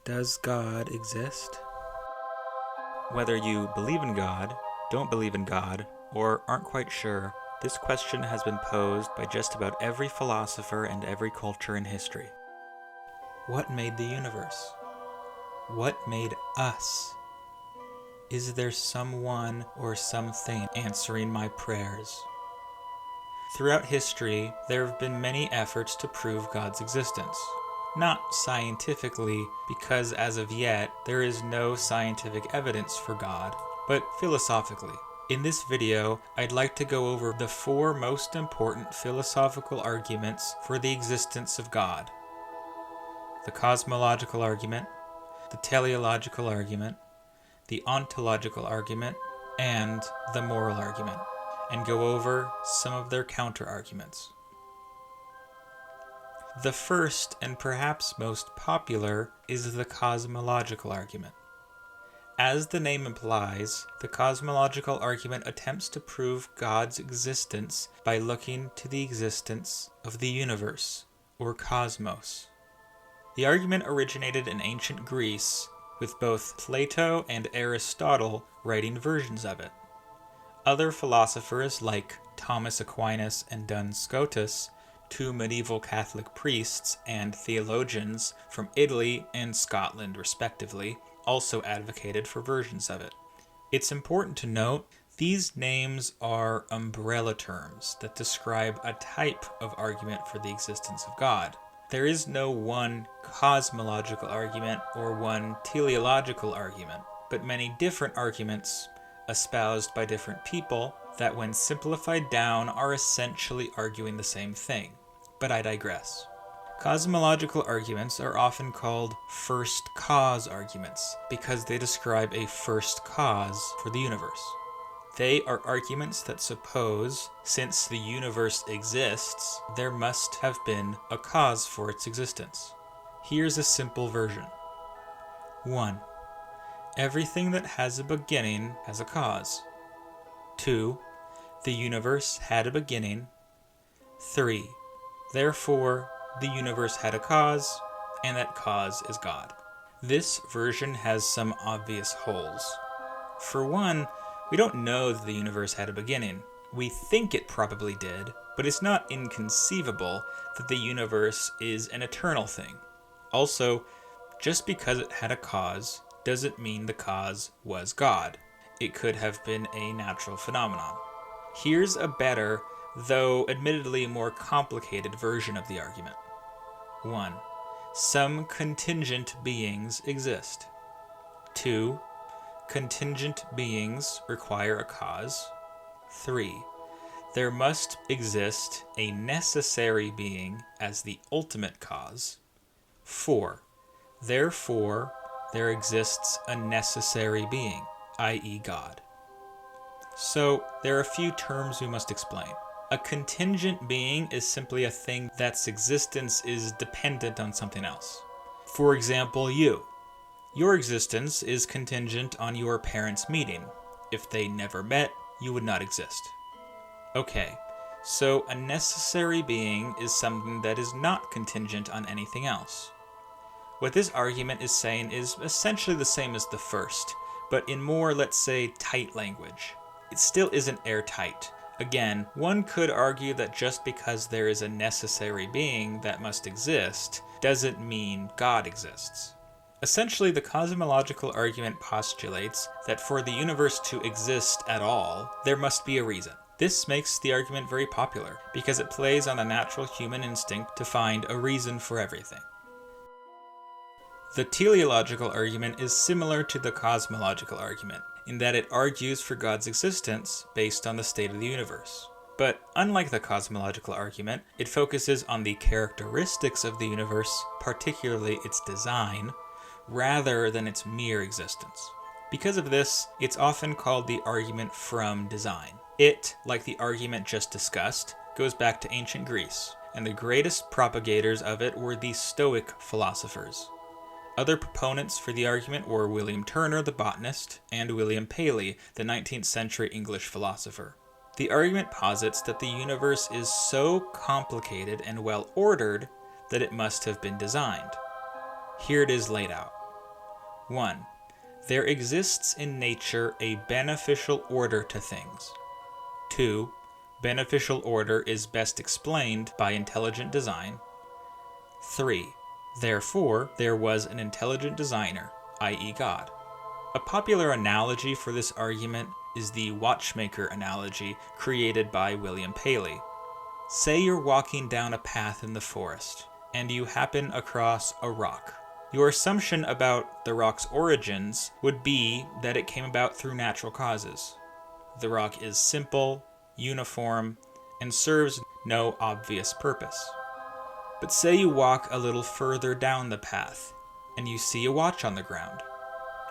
Does God exist? Whether you believe in God, don't believe in God, or aren't quite sure, this question has been posed by just about every philosopher and every culture in history. What made the universe? What made us? Is there someone or something answering my prayers? Throughout history, there have been many efforts to prove God's existence. Not scientifically, because as of yet, there is no scientific evidence for God, but philosophically. In this video, I'd like to go over the 4 most important philosophical arguments for the existence of God: the Cosmological Argument, the Teleological Argument, the Ontological Argument, and the Moral Argument, and go over some of their counter-arguments. The first and perhaps most popular is the Cosmological Argument. As the name implies, the Cosmological Argument attempts to prove God's existence by looking to the existence of the universe, or cosmos. The argument originated in ancient Greece, with both Plato and Aristotle writing versions of it. Other philosophers like Thomas Aquinas and Duns Scotus, 2 medieval Catholic priests and theologians from Italy and Scotland respectively, also advocated for versions of it. It's important to note, these names are umbrella terms that describe a type of argument for the existence of God. There is no one cosmological argument or one teleological argument, but many different arguments espoused by different people that when simplified down are essentially arguing the same thing. But I digress. Cosmological arguments are often called first cause arguments because they describe a first cause for the universe. They are arguments that suppose, since the universe exists, there must have been a cause for its existence. Here's a simple version. 1. Everything that has a beginning has a cause. 2. The universe had a beginning. 3. Therefore, the universe had a cause, and that cause is God. This version has some obvious holes. For one, we don't know that the universe had a beginning. We think it probably did, but it's not inconceivable that the universe is an eternal thing. Also, just because it had a cause doesn't mean the cause was God. It could have been a natural phenomenon. Here's a better, though admittedly more complicated version of the argument. 1. Some contingent beings exist. 2. Contingent beings require a cause. 3. There must exist a necessary being as the ultimate cause. 4. Therefore, there exists a necessary being, i.e. God. So, there are a few terms we must explain. A contingent being is simply a thing that's existence is dependent on something else. For example, you. Your existence is contingent on your parents meeting. If they never met, you would not exist. Okay, so a necessary being is something that is not contingent on anything else. What this argument is saying is essentially the same as the first, but in more, let's say, tight language. It still isn't airtight. Again, one could argue that just because there is a necessary being that must exist, doesn't mean God exists. Essentially, the cosmological argument postulates that for the universe to exist at all, there must be a reason. This makes the argument very popular, because it plays on the natural human instinct to find a reason for everything. The teleological argument is similar to the cosmological argument, in that it argues for God's existence based on the state of the universe. But unlike the cosmological argument, it focuses on the characteristics of the universe, particularly its design, rather than its mere existence. Because of this, it's often called the argument from design. It, like the argument just discussed, goes back to ancient Greece, and the greatest propagators of it were the Stoic philosophers. Other proponents for the argument were William Turner, the botanist, and William Paley, the 19th century English philosopher. The argument posits that the universe is so complicated and well ordered that it must have been designed. Here it is laid out. 1. There exists in nature a beneficial order to things. 2. Beneficial order is best explained by intelligent design. 3. Therefore, there was an intelligent designer, i.e. God. A popular analogy for this argument is the watchmaker analogy created by William Paley. Say you're walking down a path in the forest, and you happen across a rock. Your assumption about the rock's origins would be that it came about through natural causes. The rock is simple, uniform, and serves no obvious purpose. But say you walk a little further down the path, and you see a watch on the ground.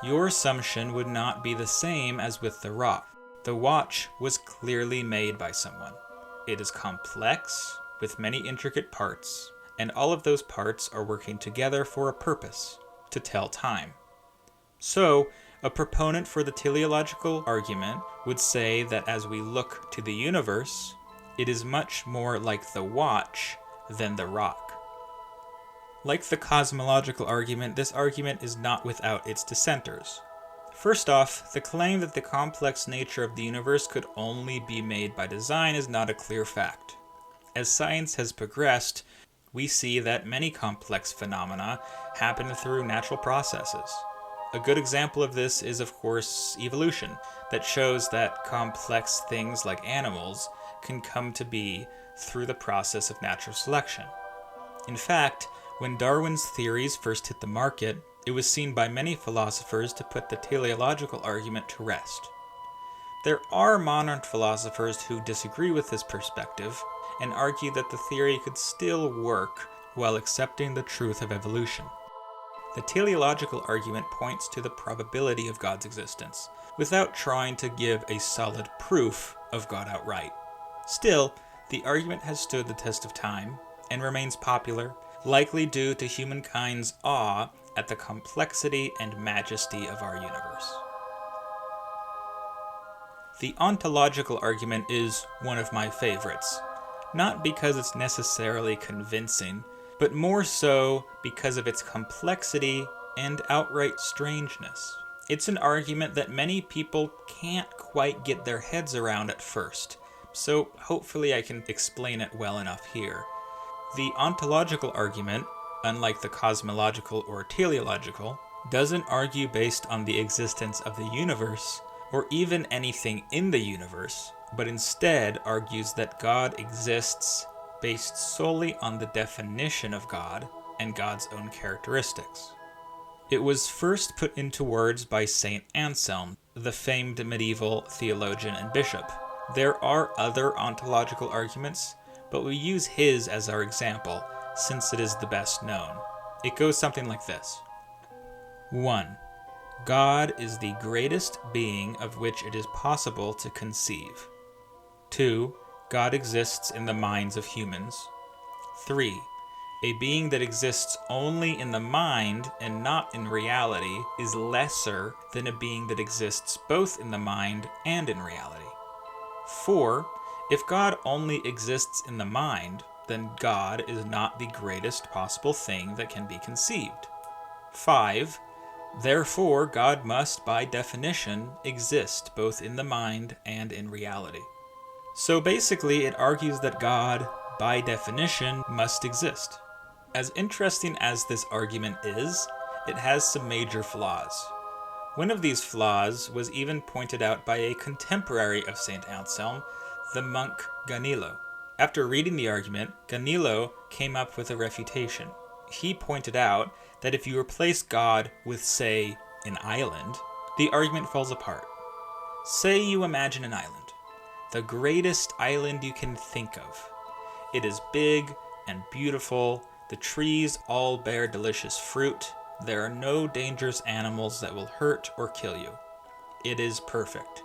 Your assumption would not be the same as with the rock. The watch was clearly made by someone. It is complex, with many intricate parts, and all of those parts are working together for a purpose, to tell time. So, a proponent for the teleological argument would say that as we look to the universe, it is much more like the watch than the rock. Like the cosmological argument, this argument is not without its dissenters. First off, the claim that the complex nature of the universe could only be made by design is not a clear fact. As science has progressed, we see that many complex phenomena happen through natural processes. A good example of this is, of course, evolution, that shows that complex things like animals can come to be through the process of natural selection. In fact, when Darwin's theories first hit the market, it was seen by many philosophers to put the teleological argument to rest. There are modern philosophers who disagree with this perspective and argue that the theory could still work while accepting the truth of evolution. The teleological argument points to the probability of God's existence, without trying to give a solid proof of God outright. Still, the argument has stood the test of time and remains popular, likely due to humankind's awe at the complexity and majesty of our universe. The ontological argument is one of my favorites, not because it's necessarily convincing, but more so because of its complexity and outright strangeness. It's an argument that many people can't quite get their heads around at first, so hopefully I can explain it well enough here. The ontological argument, unlike the cosmological or teleological, doesn't argue based on the existence of the universe, or even anything in the universe, but instead argues that God exists based solely on the definition of God and God's own characteristics. It was first put into words by Saint Anselm, the famed medieval theologian and bishop. There are other ontological arguments, but we use his as our example, since it is the best known. It goes something like this. 1. God is the greatest being of which it is possible to conceive. 2. God exists in the minds of humans. 3. A being that exists only in the mind and not in reality is lesser than a being that exists both in the mind and in reality. 4. If God only exists in the mind, then God is not the greatest possible thing that can be conceived. 5. Therefore, God must, by definition, exist both in the mind and in reality. So basically, it argues that God, by definition, must exist. As interesting as this argument is, it has some major flaws. One of these flaws was even pointed out by a contemporary of St. Anselm, the monk Ganilo. After reading the argument, Ganilo came up with a refutation. He pointed out that if you replace God with, say, an island, the argument falls apart. Say you imagine an island, the greatest island you can think of. It is big and beautiful, the trees all bear delicious fruit, there are no dangerous animals that will hurt or kill you. It is perfect.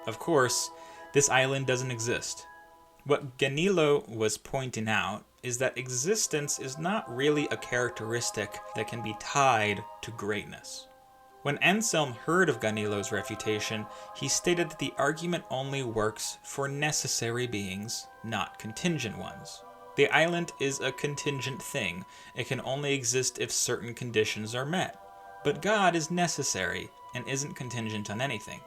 Of course, this island doesn't exist. What Ganilo was pointing out is that existence is not really a characteristic that can be tied to greatness. When Anselm heard of Ganilo's refutation, he stated that the argument only works for necessary beings, not contingent ones. The island is a contingent thing. It can only exist if certain conditions are met. But God is necessary and isn't contingent on anything.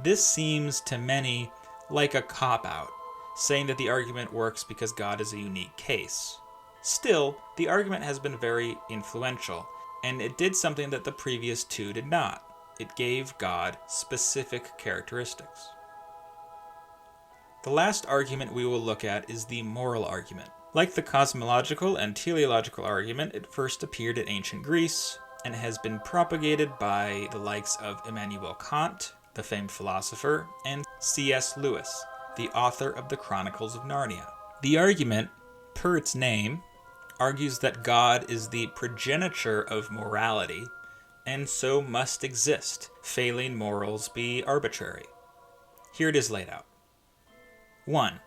This seems to many like a cop-out, saying that the argument works because God is a unique case. Still, the argument has been very influential, and it did something that the previous two did not. It gave God specific characteristics. The last argument we will look at is the moral argument. Like the cosmological and teleological argument, it first appeared in ancient Greece, and has been propagated by the likes of Immanuel Kant, the famed philosopher, and C.S. Lewis, the author of the Chronicles of Narnia. The argument, per its name, argues that God is the progenitor of morality, and so must exist, failing morals be arbitrary. Here it is laid out. 1.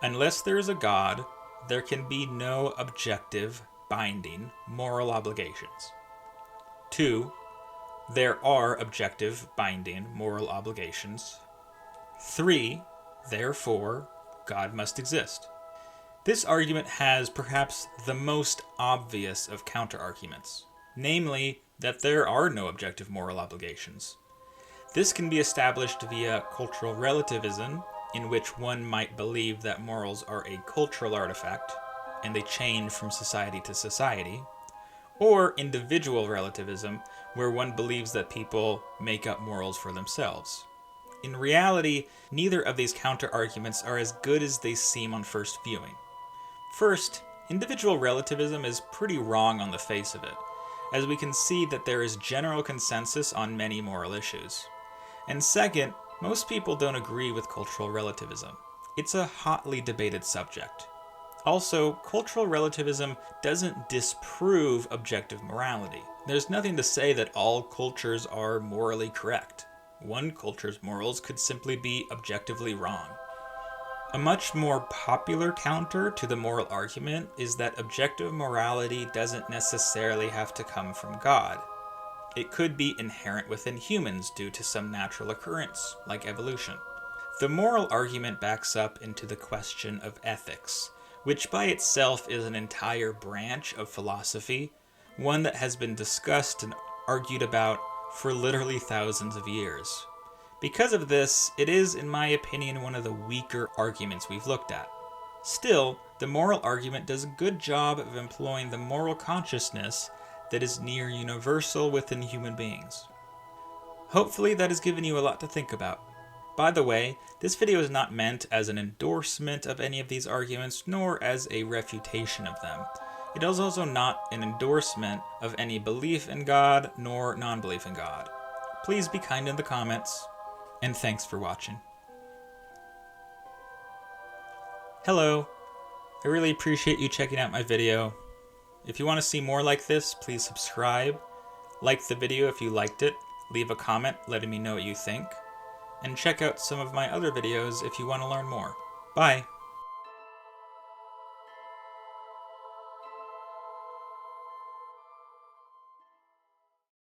Unless there is a God, there can be no objective, binding, moral obligations. 2. There are objective, binding, moral obligations. 3. Therefore, God must exist. This argument has perhaps the most obvious of counter-arguments, namely that there are no objective moral obligations. This can be established via cultural relativism, in which one might believe that morals are a cultural artifact, and they change from society to society, or individual relativism, where one believes that people make up morals for themselves. In reality, neither of these counter-arguments are as good as they seem on first viewing. First, individual relativism is pretty wrong on the face of it, as we can see that there is general consensus on many moral issues. And second, most people don't agree with cultural relativism. It's a hotly debated subject. Also, cultural relativism doesn't disprove objective morality. There's nothing to say that all cultures are morally correct. One culture's morals could simply be objectively wrong. A much more popular counter to the moral argument is that objective morality doesn't necessarily have to come from God. It could be inherent within humans due to some natural occurrence, like evolution. The moral argument backs up into the question of ethics, which by itself is an entire branch of philosophy, one that has been discussed and argued about for literally thousands of years. Because of this, it is, in my opinion, one of the weaker arguments we've looked at. Still, the moral argument does a good job of employing the moral consciousness that is near universal within human beings. Hopefully that has given you a lot to think about. By the way, this video is not meant as an endorsement of any of these arguments, nor as a refutation of them. It is also not an endorsement of any belief in God, nor non-belief in God. Please be kind in the comments, and thanks for watching. Hello, I really appreciate you checking out my video. If you want to see more like this, please subscribe, like the video if you liked it, leave a comment letting me know what you think, and check out some of my other videos if you want to learn more. Bye!